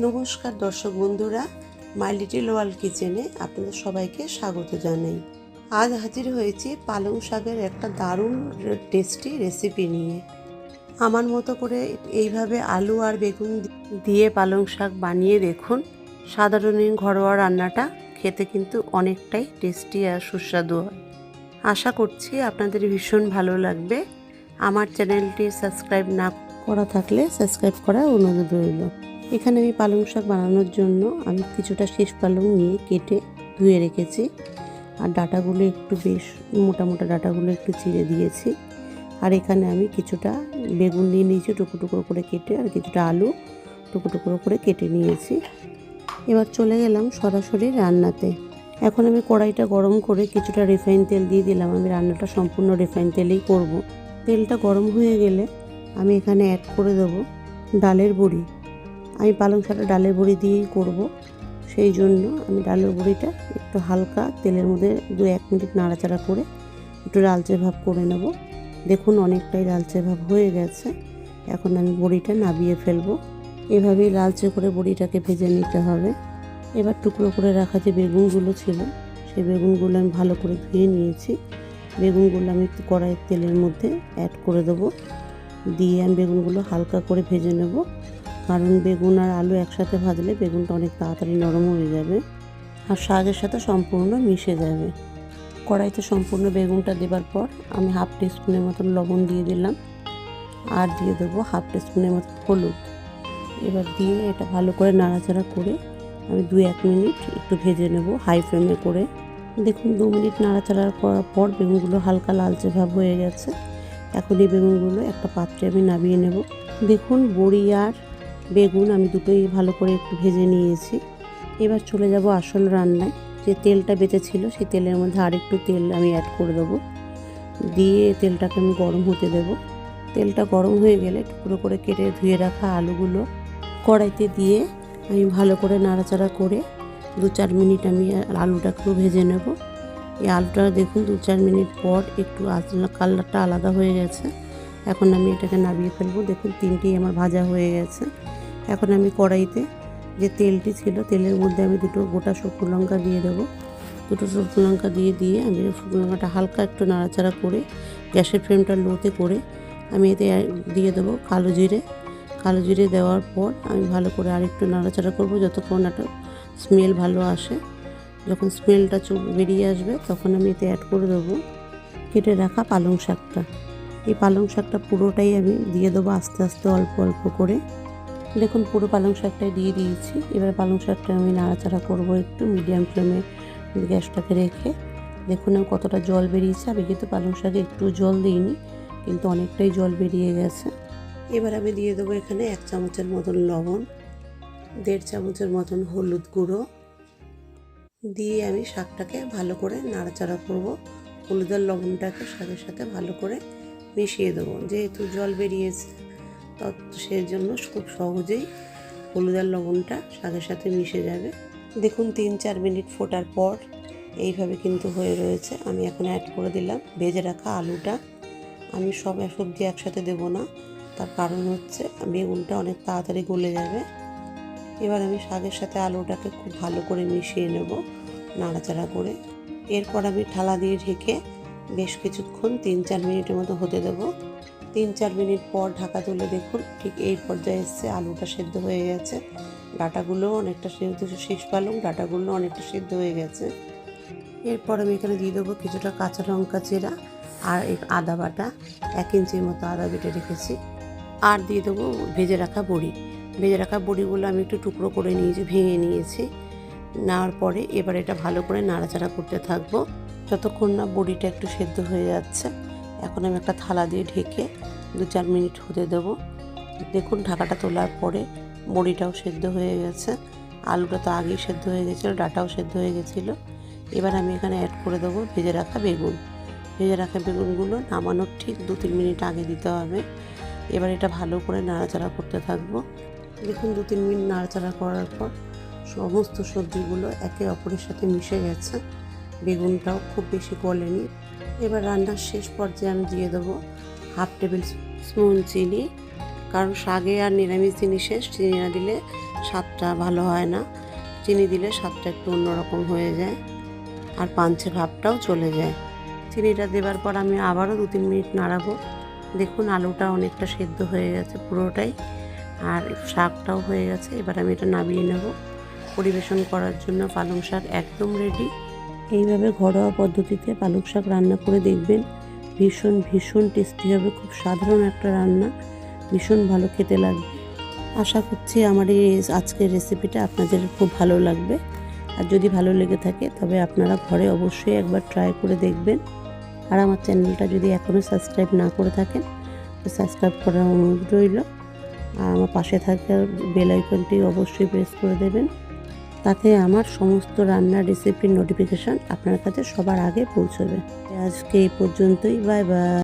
নমস্কার দর্শক বন্ধুরা, মাই লিটল ওয়ার্ল্ড কিচেনে আপনাদের সবাইকে স্বাগত জানাই। আজ হাজির হয়েছি পালং শাকের একটা দারুণ টেস্টি রেসিপি নিয়ে। আমার মতো করে এইভাবে আলু আর বেগুন দিয়ে পালং শাক বানিয়ে দেখুন। সাধারণ ঘরোয়া রান্নাটা খেতে কিন্তু অনেকটাই টেস্টি আর সুস্বাদু হয়। আশা করছি আপনাদের ভীষণ ভালো লাগবে। আমার চ্যানেলটি সাবস্ক্রাইব না করা থাকলে সাবস্ক্রাইব করার অনুরোধ রইল। এখানে আমি পালং শাক বানানোর জন্য আমি কিছুটা শীষ পালং নিয়ে কেটে ধুয়ে রেখেছি, আর ডাঁটাগুলো একটু বেশ মোটা মোটা ডাঁটাগুলো একটু চিড়ে দিয়েছি। আর এখানে আমি কিছুটা বেগুন নিয়ে নিয়েছি টুকরো টুকরো করে কেটে, আর কিছুটা আলু টুকরো টুকরো করে কেটে নিয়েছি। এবার চলে গেলাম সরাসরি রান্নাতে। এখন আমি কড়াইটা গরম করে কিছুটা রিফাইন তেল দিয়ে দিলাম। আমি রান্নাটা সম্পূর্ণ রিফাইন তেলেই করব। তেলটা গরম হয়ে গেলে আমি এখানে অ্যাড করে দেবো ডালের বড়ি। আমি পালং শাকটা ডালের বড়ি দিয়েই করব, সেই জন্য আমি ডালের বড়িটা একটু হালকা তেলের মধ্যে 2-1 মিনিট নাড়াচাড়া করে একটু লালচে ভাব করে নেব। দেখুন অনেকটাই লালচে ভাব হয়ে গেছে। এখন আমি বড়িটা নামিয়ে ফেলবো। এভাবেই লালচে করে বড়িটাকে ভেজে নিতে হবে। এবার টুকরো করে রাখা যে বেগুনগুলো ছিল, সেই বেগুনগুলো আমি ভালো করে ধুয়ে নিয়েছি। বেগুনগুলো আমি একটু কড়াইয়ের তেলের মধ্যে অ্যাড করে দেবো। দিয়ে আমি বেগুনগুলো হালকা করে ভেজে নেব, কারণ বেগুন আর আলু একসাথে ভাজলে বেগুনটা অনেক তাড়াতাড়ি নরম হয়ে যাবে আর শাকের সাথে সম্পূর্ণ মিশে যাবে। কড়াইতে সম্পূর্ণ বেগুনটা দেবার পর আমি 1/2 টিস্পুনের মতন লবণ দিয়ে দিলাম, আর দিয়ে দেবো 1/2 টিস্পুনের মতন হলুদ। এবার দিয়ে এটা ভালো করে নাড়াচাড়া করে আমি 2-1 মিনিট একটু ভেজে নেব হাই ফ্লেমে করে। দেখুন 2 মিনিট নাড়াচাড়া করার পর বেগুনগুলো হালকা লালচে ভাব হয়ে গেছে। এখন এই বেগুনগুলো একটা পাত্রে আমি নামিয়ে নেব। দেখুন বড়ি আর বেগুন আমি দুটোই ভালো করে একটু ভেজে নিয়েছি। এবার চলে যাব আসল রান্নায়। যে তেলটা বেঁচেছিল সেই তেলের মধ্যে আরেকটু তেল আমি অ্যাড করে দেবো। দিয়ে তেলটাকে আমি গরম হতে দেব। তেলটা গরম হয়ে গেলে টুকরো করে কেটে ধুয়ে রাখা আলুগুলো কড়াইতে দিয়ে আমি ভালো করে নাড়াচাড়া করে 2-4 মিনিট আমি আলুটাকেও ভেজে নেব। এই আলুটা দেখুন 2-4 মিনিট পর একটু কালারটা আলাদা হয়ে গেছে। এখন আমি এটাকে নামিয়ে ফেলবো। দেখুন 3টেই আমার ভাজা হয়ে গেছে। এখন আমি কড়াইতে যে তেলটি ছিল তেলের মধ্যে আমি 2টো গোটা শুকনো লঙ্কা দিয়ে দেবো। 2টো শুকনো লঙ্কা দিয়ে আমি শুকনো লঙ্কাটা হালকা একটু নাড়াচাড়া করে গ্যাসের ফ্লেমটা লোতে করে আমি এতে দিয়ে দেবো কালো জিরে। কালো জিরে দেওয়ার পর আমি ভালো করে আরেকটু নাড়াচাড়া করব যতক্ষণ একটা স্মেল ভালো আসে। যখন স্মেলটা বেরিয়ে আসবে তখন আমি এতে অ্যাড করে দেবো কেটে রাখা পালং শাকটা। এই পালং শাকটা পুরোটাই আমি দিয়ে দেবো আস্তে আস্তে অল্প অল্প করে। দেখুন পুরো পালং শাকটাই দিয়ে দিয়েছি। এবার পালং শাকটা আমি নাড়াচাড়া করবো একটু মিডিয়াম ফ্লেমে গ্যাসটাকে রেখে। দেখুন আমি কতটা জল বেরিয়েছে। আমি কিন্তু পালং শাকে একটু জল দিইনি, কিন্তু অনেকটাই জল বেরিয়ে গেছে। এবার আমি দিয়ে দেবো এখানে 1 চামচের মতন লবণ, 1.5 চামচের মতন হলুদ গুঁড়ো দিয়ে আমি শাকটাকে ভালো করে নাড়াচাড়া করব। হলুদ আর লবণটাকে শাকের সাথে ভালো করে মিশিয়ে দেবো। যেহেতু জল বেরিয়েছে সেই জন্য খুব সহজেই হলুদ আর লবণটা শাকের সাথে মিশে যাবে। দেখুন 3-4 মিনিট ফোটার পর এইভাবে কিন্তু হয়ে রয়েছে। আমি এখন অ্যাড করে দিলাম ভেজে রাখা আলুটা। আমি সব সবজি একসাথে দেবো না, তার কারণ হচ্ছে বেগুনটা অনেক তাড়াতাড়ি গলে যাবে। এবার আমি শাকের সাথে আলুটাকে খুব ভালো করে মিশিয়ে নেব নাড়াচাড়া করে। এরপর আমি থালা দিয়ে ঢেকে বেশ কিছুক্ষণ 3-4 মিনিটের মতো হতে দেবো। 3-4 মিনিট পর ঢাকা তুলে দেখুন ঠিক এই পর্যায়ে এসছে, আলুটা সেদ্ধ হয়ে গেছে। ডাঁটাগুলোও অনেকটা সেদ্ধ, শীষ পালং ডাঁটাগুলো অনেকটা সেদ্ধ হয়ে গেছে। এরপর আমি এখানে দিয়ে দেবো কিছুটা কাঁচা লঙ্কা চেরা আর আদা বাটা, 1 ইঞ্চির মতো আদা বেটে রেখেছি। আর দিয়ে দেবো ভেজে রাখা বড়ি। ভেজে রাখা বড়িগুলো আমি একটু টুকরো করে নিয়েছি, ভেঙে নিয়েছি। নেওয়ার পরে এবার এটা ভালো করে নাড়াচাড়া করতে থাকবো যতক্ষণ না বড়িটা একটু সেদ্ধ হয়ে যাচ্ছে। এখন আমি একটা থালা দিয়ে ঢেকে 2-4 মিনিট হতে দেবো। দেখুন ঢাকাটা তোলার পরে বড়িটাও সেদ্ধ হয়ে গেছে, আলুটা তো আগেই সেদ্ধ হয়ে গেছিলো, ডাঁটাও সেদ্ধ হয়ে গেছিলো। এবার আমি এখানে অ্যাড করে দেবো ভেজে রাখা বেগুন। ভেজে রাখা বেগুনগুলো নামানোর ঠিক 2-3 মিনিট আগে দিতে হবে। এবার এটা ভালো করে নাড়াচাড়া করতে থাকবো। দেখুন 2-3 মিনিট নাড়াচাড়া করার পর সমস্ত সবজিগুলো একে অপরের সাথে মিশে গেছে, বেগুনটাও খুব বেশি গলেনি। এবার রান্নার শেষ পর্যায়ে আমি দিয়ে দেবো 1/2 টেবিল স্পুন চিনি কারণ শাকে আর নিরামিষ জিনিসে চিনি না দিলে স্বাদটা ভালো হয় না। চিনি দিলে স্বাদটা একটু অন্যরকম হয়ে যায় আর পাঞ্চে ভাবটাও চলে যায়। চিনিটা দেওয়ার পর আমি আবারও 2-3 মিনিট নাড়াবো। দেখুন আলুটা অনেকটা সেদ্ধ হয়ে গেছে পুরোটাই, আর শাকটাও হয়ে গেছে। এবার আমি এটা নামিয়ে নেব। পরিবেশন করার জন্য পালং শাক একদম রেডি। এইভাবে ঘরোয়া পদ্ধতিতে পালং শাক রান্না করে দেখবেন, ভীষণ ভীষণ টেস্টি হবে। খুব সাধারণ একটা রান্না, ভীষণ ভালো খেতে লাগবে। আশা করছি আমার এই আজকের রেসিপিটা আপনাদের খুব ভালো লাগবে। আর যদি ভালো লেগে থাকে তবে আপনারা ঘরে অবশ্যই একবার ট্রাই করে দেখবেন। আর আমার চ্যানেলটা যদি এখনও সাবস্ক্রাইব না করে থাকেন তো সাবস্ক্রাইব করার অনুরোধ রইল। আর আমার পাশে থাকা বেল আইকনটি অবশ্যই প্রেস করে দেবেন, তাতে আমার সমস্ত রান্নার রেসিপির নোটিফিকেশান আপনার কাছে সবার আগে পৌঁছবে। আজকে এই পর্যন্তই, বাই বাই।